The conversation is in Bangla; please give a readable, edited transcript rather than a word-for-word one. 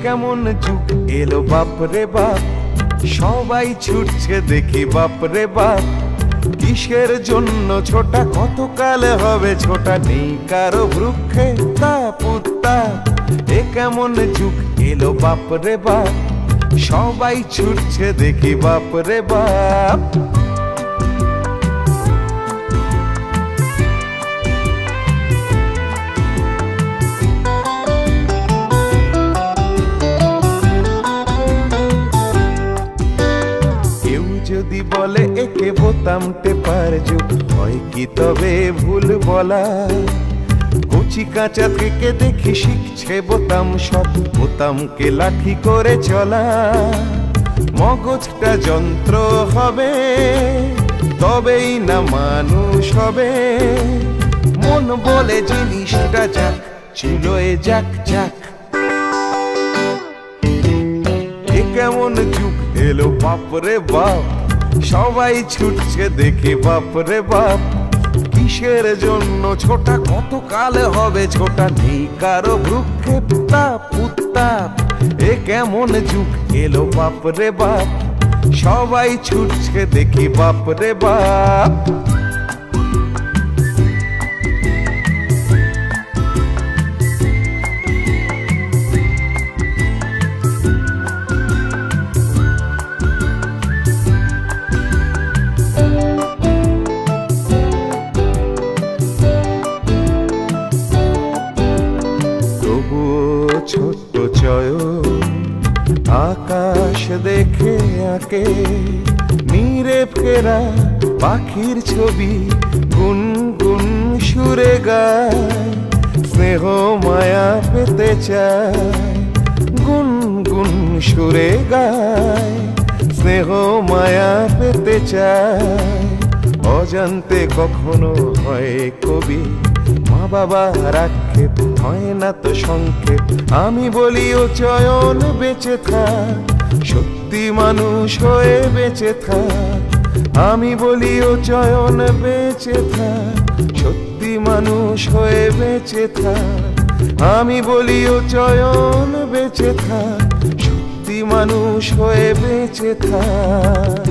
কেমন যুগ এলো বাপরে বাপ, সবাই ছুটছে দেখি বাপরে বাপ। কিসের জন্য ছোটা, কতকাল হবে ছোটা, নেই কারো বৃক্ষে তাপ উত্তাপ। এ কেমন যুগ এলো বাপরে বাপ, সবাই ছুটছে দেখি বাপরে বাপ। যদি বলে একে বোতাম টেপার যুগ, হয় কি তবে ভুল বলা? কচি কাঁচা থেকে দেখি শিখছে বোতাম সব, বোতামকে লাঠি করে চলা। মগজটা যন্ত্র হবে তবেই না মানুষ হবে, মন বলে জিনিসটা যাক চিলোয় যাক যাক। এ কেমন যুগ এলো বাপরে বাপ, সবাই ছুটছে দেখি বাপরে বাপ। কিসের জন্য ছোটা, কতকাল হবে ছোটা, নেই কারো বৃক্ষে তাপ উত্তাপ। এ কেমন যুগ এলো বাপরে বাপ, সবাই ছুটছে দেখি বাপরে বাপ। ছোট্ট চয়ন আকাশ দেখে আঁকে, নীরে ফেরা পাখির ছবি গুনগুন সুরে গায়। স্নেহ মায়া পেতে চায়, গুনগুন সুরে গায়। স্নেহ মায়া পেতে চায়, অজান্তে কখনো হয় কবি। মা বাবার আক্ষেপ হয় না তো সংক্ষেপ, আমি বলি ও চয়ন বেঁচে থাক, সত্যি মানুষ হয়ে বেঁচে থাক। আমি বলি ও চয়ন বেঁচে থাক, সত্যি মানুষ হয়ে বেঁচে থাক। আমি বলি ও চয়ন বেঁচে থাক, সত্যি মানুষ হয়ে বেঁচে থাক।